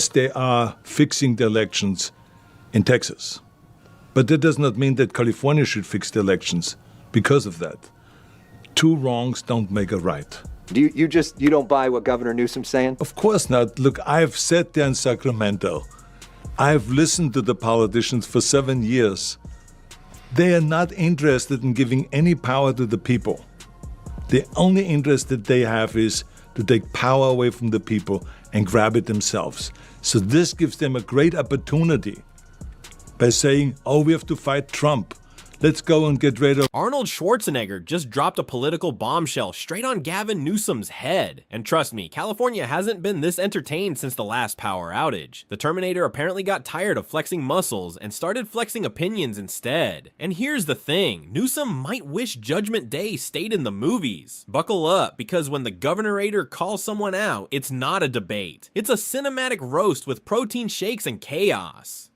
They are fixing the elections in Texas. But that does not mean that California should fix the elections because of that. Two wrongs don't make a right. Do you don't buy what Governor Newsom's saying? Of course not. Look, I've sat there in Sacramento. I've listened to the politicians for 7 years. They are not interested in giving any power to the people. The only interest that they have is to take power away from the people and grab it themselves. So this gives them a great opportunity by saying, oh, we have to fight Trump. Let's go and get rid of... Arnold Schwarzenegger just dropped a political bombshell straight on Gavin Newsom's head. And trust me, California hasn't been this entertained since the last power outage. The Terminator apparently got tired of flexing muscles and started flexing opinions instead. And here's the thing, Newsom might wish Judgment Day stayed in the movies. Buckle up, because when the Governorator calls someone out, it's not a debate. It's a cinematic roast with protein shakes and chaos.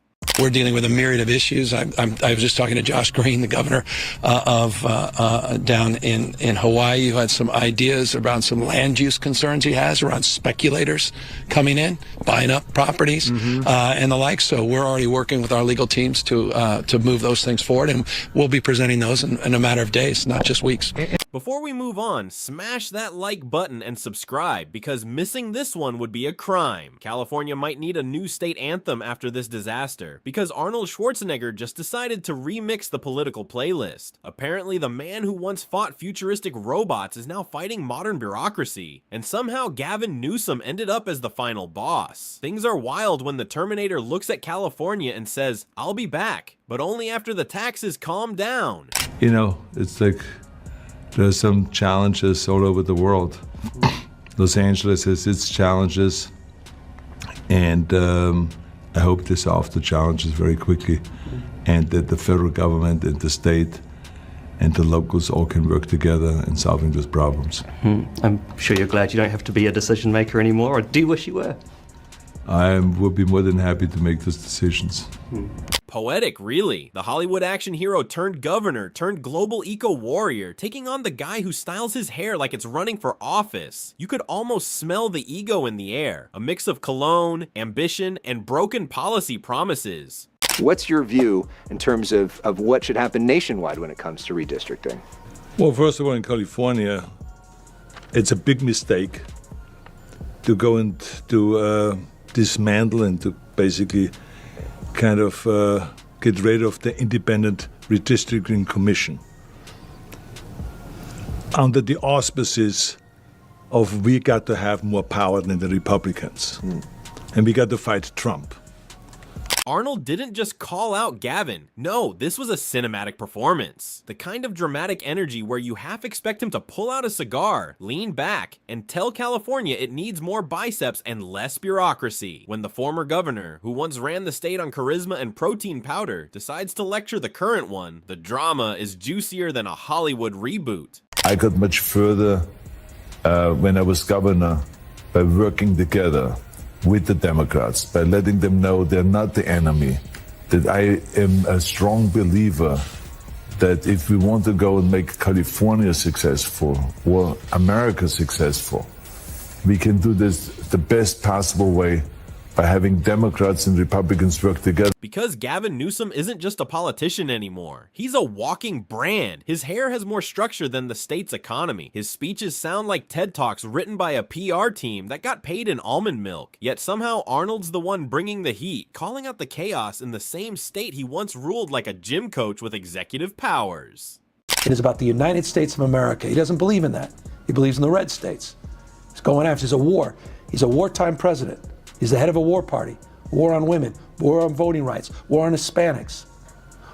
We're dealing with a myriad of issues. I was just talking to Josh Green, the governor down in Hawaii, who had some ideas around some land use concerns he has around speculators coming in, buying up properties, and the like. So we're already working with our legal teams to move those things forward, and we'll be presenting those in a matter of days, not just weeks. Before we move on, smash that like button and subscribe, because missing this one would be a crime. California might need a new state anthem after this disaster, because Arnold Schwarzenegger just decided to remix the political playlist. Apparently, the man who once fought futuristic robots is now fighting modern bureaucracy, and somehow Gavin Newsom ended up as the final boss. Things are wild when the Terminator looks at California and says, "I'll be back," but only after the taxes calm down. You know, it's like there's some challenges all over the world. Los Angeles has its challenges, and I hope they solve the challenges very quickly, and that the federal government and the state and the locals all can work together in solving those problems. I'm sure you're glad you don't have to be a decision maker anymore, or do you wish you were? I would be more than happy to make those decisions. Poetic, really. The Hollywood action hero turned governor turned global eco-warrior, taking on the guy who styles his hair like it's running for office. You could almost smell the ego in the air. A mix of cologne, ambition, and broken policy promises. What's your view in terms of what should happen nationwide when it comes to redistricting? Well, first of all, in California, it's a big mistake to go and to dismantle and to basically kind of get rid of the independent redistricting commission under the auspices of we got to have more power than the Republicans and we got to fight Trump. Arnold didn't just call out Gavin. No, this was a cinematic performance. The kind of dramatic energy where you half expect him to pull out a cigar, lean back, and tell California it needs more biceps and less bureaucracy. When the former governor, who once ran the state on charisma and protein powder, decides to lecture the current one, the drama is juicier than a Hollywood reboot. I got much further when I was governor by working together with the Democrats, by letting them know they're not the enemy, that I am a strong believer that if we want to go and make California successful or America successful, we can do this the best possible way by having Democrats and Republicans work together. Because Gavin Newsom isn't just a politician anymore. He's a walking brand. His hair has more structure than the state's economy. His speeches sound like TED Talks written by a PR team that got paid in almond milk. Yet somehow Arnold's the one bringing the heat, calling out the chaos in the same state he once ruled like a gym coach with executive powers. It is about the United States of America. He doesn't believe in that. He believes in the red states. He's going after, it's a war. He's a wartime president. He's the head of a war party, war on women, war on voting rights, war on Hispanics,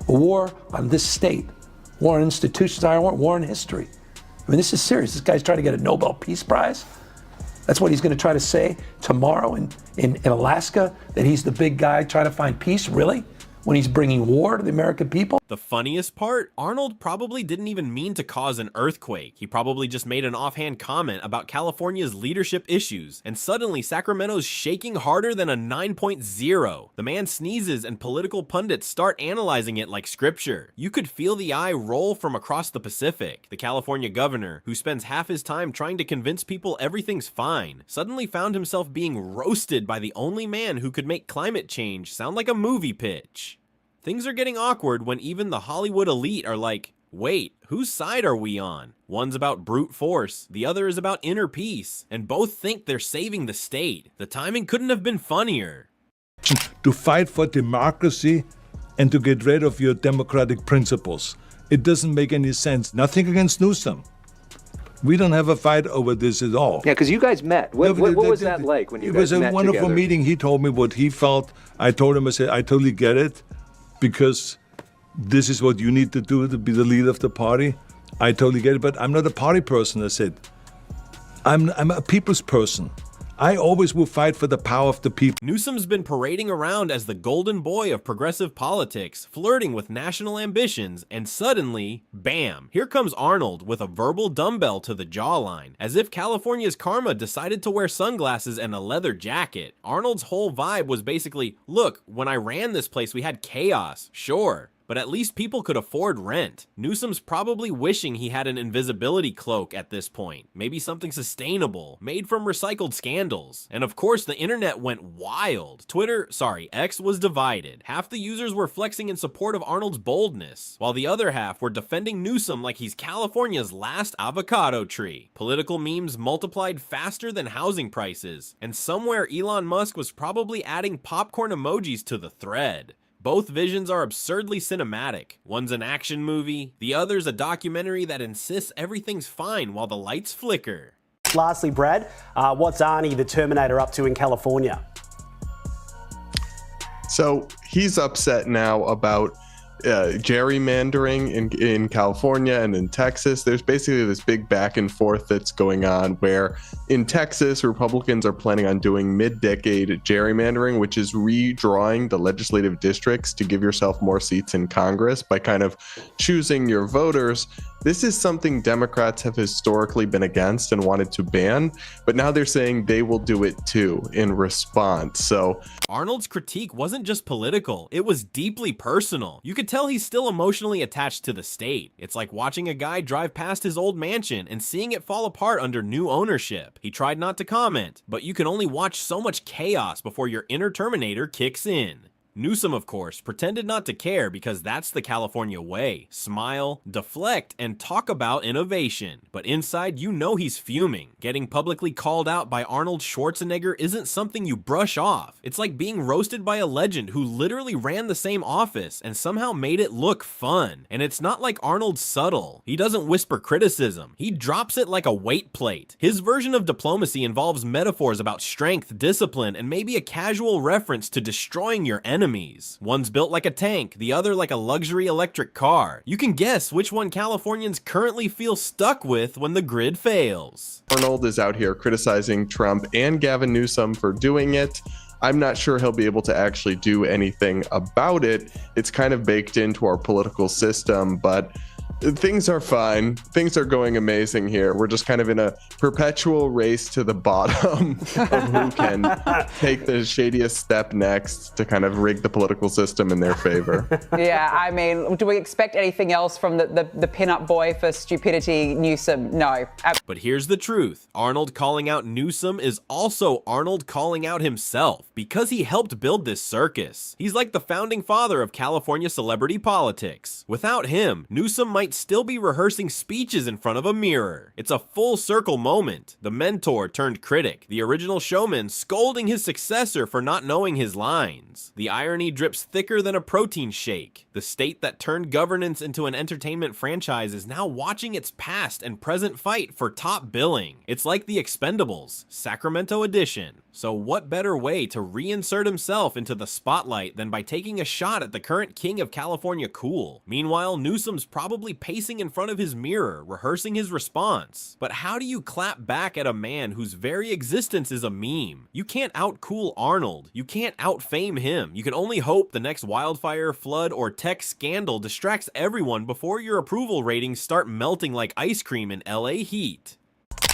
a war on this state, war on institutions, war on history. I mean, this is serious. This guy's trying to get a Nobel Peace Prize. That's what he's going to try to say tomorrow in Alaska, that he's the big guy trying to find peace, really? When he's bringing war to the American people? The funniest part? Arnold probably didn't even mean to cause an earthquake. He probably just made an offhand comment about California's leadership issues, and suddenly Sacramento's shaking harder than a 9.0. The man sneezes and political pundits start analyzing it like scripture. You could feel the eye roll from across the Pacific. The California governor, who spends half his time trying to convince people everything's fine, suddenly found himself being roasted by the only man who could make climate change sound like a movie pitch. Things are getting awkward when even the Hollywood elite are like, wait, whose side are we on? One's about brute force, the other is about inner peace, and both think they're saving the state. The timing couldn't have been funnier. To fight for democracy and to get rid of your democratic principles. It doesn't make any sense. Nothing against Newsom. We don't have a fight over this at all. Yeah, because you guys met. What was that like when you guys met together? It was a wonderful meeting. He told me what he felt. I told him, I said, I totally get it, because this is what you need to do to be the leader of the party. I totally get it, but I'm not a party person, I said. I'm a people's person. I always will fight for the power of the people. Newsom's been parading around as the golden boy of progressive politics, flirting with national ambitions, and suddenly, bam, here comes Arnold with a verbal dumbbell to the jawline, as if California's karma decided to wear sunglasses and a leather jacket. Arnold's whole vibe was basically, look, when I ran this place we had chaos, sure, but at least people could afford rent. Newsom's probably wishing he had an invisibility cloak at this point. Maybe something sustainable, made from recycled scandals. And of course, the internet went wild. X was divided. Half the users were flexing in support of Arnold's boldness, while the other half were defending Newsom like he's California's last avocado tree. Political memes multiplied faster than housing prices, and somewhere Elon Musk was probably adding popcorn emojis to the thread. Both visions are absurdly cinematic. One's an action movie, the other's a documentary that insists everything's fine while the lights flicker. Lastly, Brad, what's Arnie the Terminator up to in California? So he's upset now about gerrymandering in California and in Texas. There's basically this big back and forth that's going on where in Texas, Republicans are planning on doing mid-decade gerrymandering, which is redrawing the legislative districts to give yourself more seats in Congress by kind of choosing your voters. This is something Democrats have historically been against and wanted to ban, but now they're saying they will do it too in response. So Arnold's critique wasn't just political, it was deeply personal. You could tell he's still emotionally attached to the state. It's like watching a guy drive past his old mansion and seeing it fall apart under new ownership. He tried not to comment, but you can only watch so much chaos before your inner Terminator kicks in. Newsom, of course, pretended not to care because that's the California way. Smile, deflect, and talk about innovation. But inside, you know he's fuming. Getting publicly called out by Arnold Schwarzenegger isn't something you brush off. It's like being roasted by a legend who literally ran the same office and somehow made it look fun. And it's not like Arnold's subtle. He doesn't whisper criticism. He drops it like a weight plate. His version of diplomacy involves metaphors about strength, discipline, and maybe a casual reference to destroying your enemies. One's built like a tank, the other like a luxury electric car. You can guess which one Californians currently feel stuck with when the grid fails. Arnold is out here criticizing Trump and Gavin Newsom for doing it. I'm not sure he'll be able to actually do anything about it. It's kind of baked into our political system, but things are fine. Things are going amazing here. We're just kind of in a perpetual race to the bottom of who can take the shadiest step next to kind of rig the political system in their favor. Yeah, I mean, do we expect anything else from the pin-up boy for stupidity, Newsom? No. But here's the truth. Arnold calling out Newsom is also Arnold calling out himself because he helped build this circus. He's like the founding father of California celebrity politics. Without him, Newsom might still be rehearsing speeches in front of a mirror. It's a full circle moment. The mentor turned critic, the original showman scolding his successor for not knowing his lines. The irony drips thicker than a protein shake. The state that turned governance into an entertainment franchise is now watching its past and present fight for top billing. It's like The Expendables, Sacramento edition. So what better way to reinsert himself into the spotlight than by taking a shot at the current king of California cool? Meanwhile, Newsom's probably pacing in front of his mirror, rehearsing his response. But how do you clap back at a man whose very existence is a meme? You can't outcool Arnold. You can't outfame him. You can only hope the next wildfire, flood, or tech scandal distracts everyone before your approval ratings start melting like ice cream in LA heat.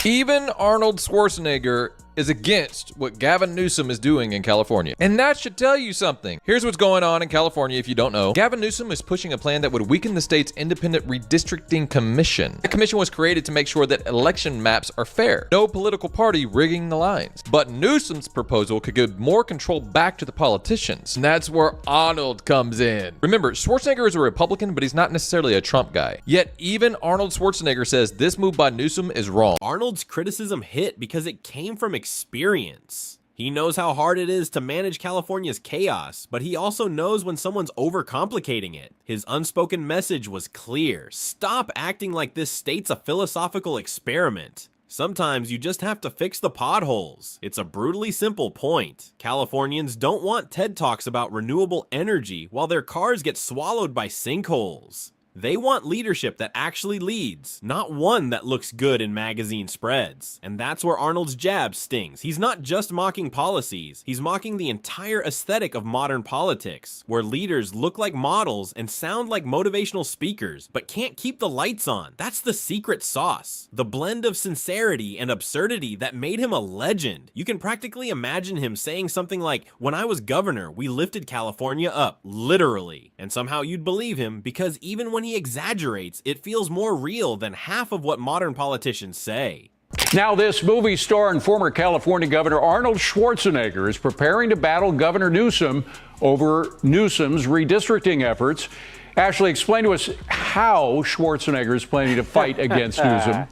Even Arnold Schwarzenegger is against what Gavin Newsom is doing in California. And that should tell you something. Here's what's going on in California if you don't know. Gavin Newsom is pushing a plan that would weaken the state's independent redistricting commission. The commission was created to make sure that election maps are fair. No political party rigging the lines. But Newsom's proposal could give more control back to the politicians. And that's where Arnold comes in. Remember, Schwarzenegger is a Republican, but he's not necessarily a Trump guy. Yet even Arnold Schwarzenegger says this move by Newsom is wrong. Arnold's criticism hit because it came from experience. He knows how hard it is to manage California's chaos, but he also knows when someone's overcomplicating it. His unspoken message was clear. Stop acting like this state's a philosophical experiment. Sometimes you just have to fix the potholes. It's a brutally simple point. Californians don't want TED Talks about renewable energy while their cars get swallowed by sinkholes. They want leadership that actually leads, not one that looks good in magazine spreads. And that's where Arnold's jab stings. He's not just mocking policies, he's mocking the entire aesthetic of modern politics, where leaders look like models and sound like motivational speakers, but can't keep the lights on. That's the secret sauce. The blend of sincerity and absurdity that made him a legend. You can practically imagine him saying something like, "When I was governor, we lifted California up," literally. And somehow you'd believe him, because even when he exaggerates, it feels more real than half of what modern politicians say. Now, this movie star and former California Governor Arnold Schwarzenegger is preparing to battle Governor Newsom over Newsom's redistricting efforts. Ashley, explain to us how Schwarzenegger is planning to fight against Newsom.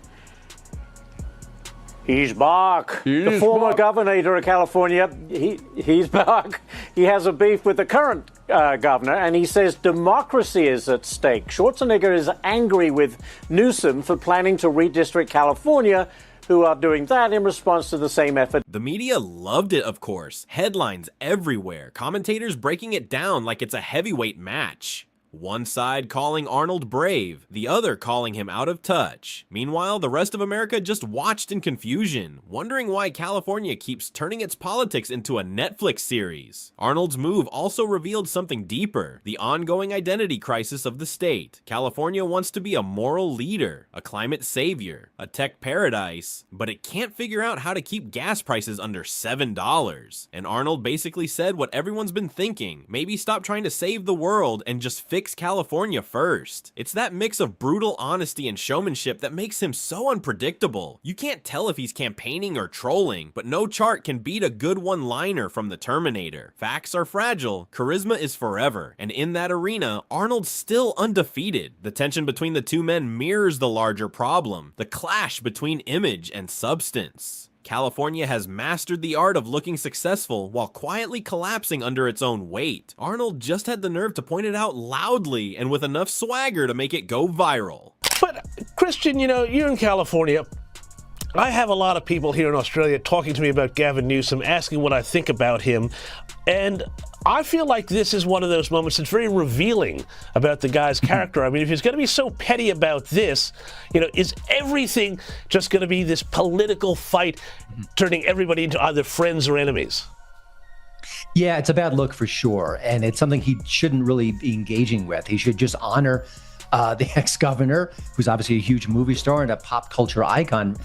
He's back. The former governor of California, he's back. He has a beef with the current governor, and he says democracy is at stake. Schwarzenegger is angry with Newsom for planning to redistrict California, who are doing that in response to the same effort. The media loved it, of course. Headlines everywhere. Commentators breaking it down like it's a heavyweight match. One side calling Arnold brave, the other calling him out of touch. Meanwhile, the rest of America just watched in confusion, wondering why California keeps turning its politics into a Netflix series. Arnold's move also revealed something deeper, the ongoing identity crisis of the state. California wants to be a moral leader, a climate savior, a tech paradise, but it can't figure out how to keep gas prices under $7. And Arnold basically said what everyone's been thinking, maybe stop trying to save the world and just fix California first. It's that mix of brutal honesty and showmanship that makes him so unpredictable. You can't tell if he's campaigning or trolling, but no chart can beat a good one-liner from the Terminator. Facts are fragile, charisma is forever, and in that arena, Arnold's still undefeated. The tension between the two men mirrors the larger problem, the clash between image and substance. California has mastered the art of looking successful while quietly collapsing under its own weight. Arnold just had the nerve to point it out loudly and with enough swagger to make it go viral. But, Christian, you know, you're in California. I have a lot of people here in Australia talking to me about Gavin Newsom, asking what I think about him. And I feel like this is one of those moments that's very revealing about the guy's character. I mean, if he's going to be so petty about this, you know, is everything just going to be this political fight, turning everybody into either friends or enemies? Yeah, it's a bad look for sure. And it's something he shouldn't really be engaging with. He should just honor the ex-governor, who's obviously a huge movie star and a pop culture icon,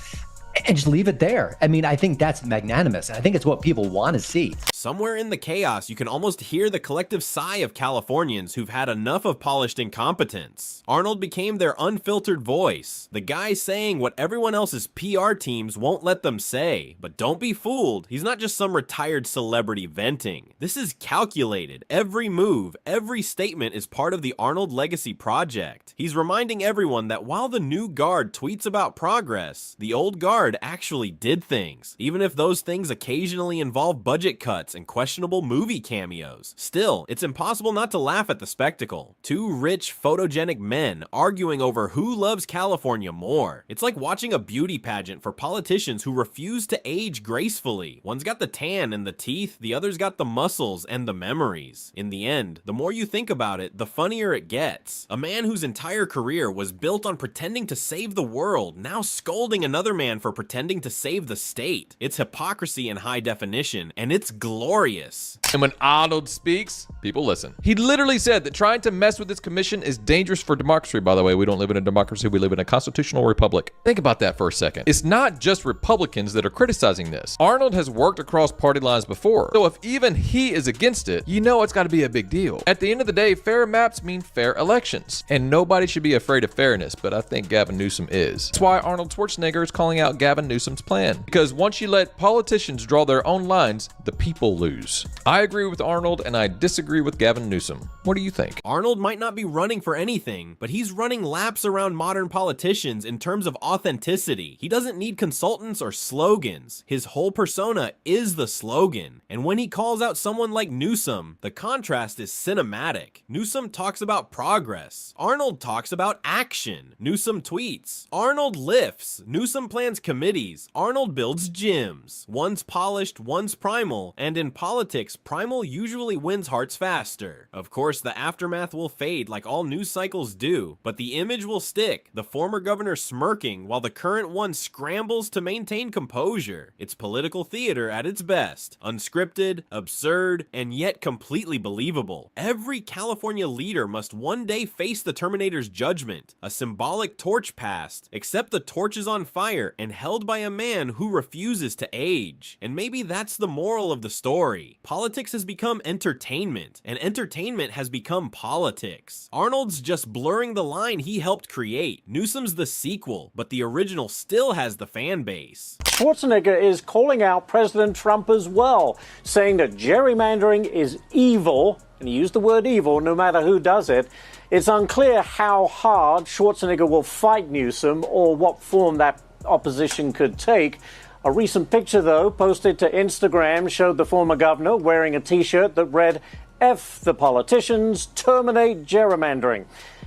and just leave it there. I mean, I think that's magnanimous, and I think it's what people want to see. Somewhere in the chaos, you can almost hear the collective sigh of Californians who've had enough of polished incompetence. Arnold became their unfiltered voice, the guy saying what everyone else's PR teams won't let them say. But don't be fooled, he's not just some retired celebrity venting. This is calculated. Every move, every statement is part of the Arnold Legacy Project. He's reminding everyone that while the new guard tweets about progress, the old guard actually did things, even if those things occasionally involve budget cuts shots and questionable movie cameos. Still, it's impossible not to laugh at the spectacle. Two rich, photogenic men arguing over who loves California more. It's like watching a beauty pageant for politicians who refuse to age gracefully. One's got the tan and the teeth, the other's got the muscles and the memories. In the end, the more you think about it, the funnier it gets. A man whose entire career was built on pretending to save the world, now scolding another man for pretending to save the state. It's hypocrisy in high definition, and it's glorious. And when Arnold speaks, people listen. He literally said that trying to mess with this commission is dangerous for democracy. By the way, we don't live in a democracy, we live in a constitutional republic. Think about that for a second. It's not just Republicans that are criticizing this. Arnold has worked across party lines before, so if even he is against it, you know it's got to be a big deal. At the end of the day, fair maps mean fair elections, and nobody should be afraid of fairness, but I think Gavin Newsom is. That's why Arnold Schwarzenegger is calling out Gavin Newsom's plan, because once you let politicians draw their own lines, the people lose. I agree with Arnold, and I disagree with Gavin Newsom. What do you think? Arnold might not be running for anything, but he's running laps around modern politicians in terms of authenticity. He doesn't need consultants or slogans. His whole persona is the slogan. And when he calls out someone like Newsom, the contrast is cinematic. Newsom talks about progress. Arnold talks about action. Newsom tweets. Arnold lifts. Newsom plans committees. Arnold builds gyms. One's polished, one's primal, and in politics, primal usually wins hearts faster. Of course, the aftermath will fade like all news cycles do, but the image will stick, the former governor smirking while the current one scrambles to maintain composure. It's political theater at its best. Unscripted, absurd, and yet completely believable. Every California leader must one day face the Terminator's judgment, a symbolic torch passed, except the torch is on fire and held by a man who refuses to age. And maybe that's the moral of the story. Politics has become entertainment, and entertainment has become politics. Arnold's just blurring the line he helped create. Newsom's the sequel, but the original still has the fan base. Schwarzenegger is calling out President Trump as well, saying that gerrymandering is evil, and he used the word evil no matter who does it. It's unclear how hard Schwarzenegger will fight Newsom or what form that opposition could take. A recent picture, though, posted to Instagram showed the former governor wearing a t-shirt that read, "F the politicians, terminate gerrymandering."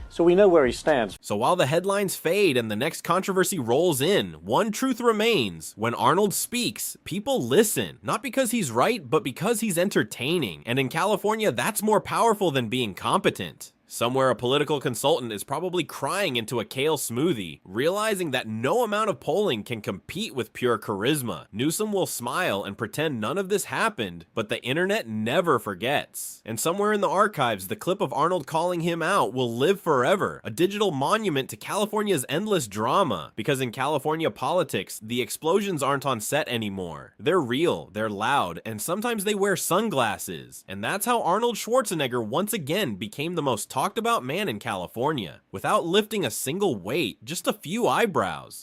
So we know where he stands. So while the headlines fade and the next controversy rolls in, one truth remains. When Arnold speaks, people listen. Not because he's right, but because he's entertaining. And in California, that's more powerful than being competent. Somewhere a political consultant is probably crying into a kale smoothie, realizing that no amount of polling can compete with pure charisma. Newsom will smile and pretend none of this happened, but the internet never forgets. And somewhere in the archives, the clip of Arnold calling him out will live forever, a digital monument to California's endless drama. Because in California politics, the explosions aren't on set anymore. They're real, they're loud, and sometimes they wear sunglasses. And that's how Arnold Schwarzenegger once again became the most talked about man in California, without lifting a single weight, just a few eyebrows.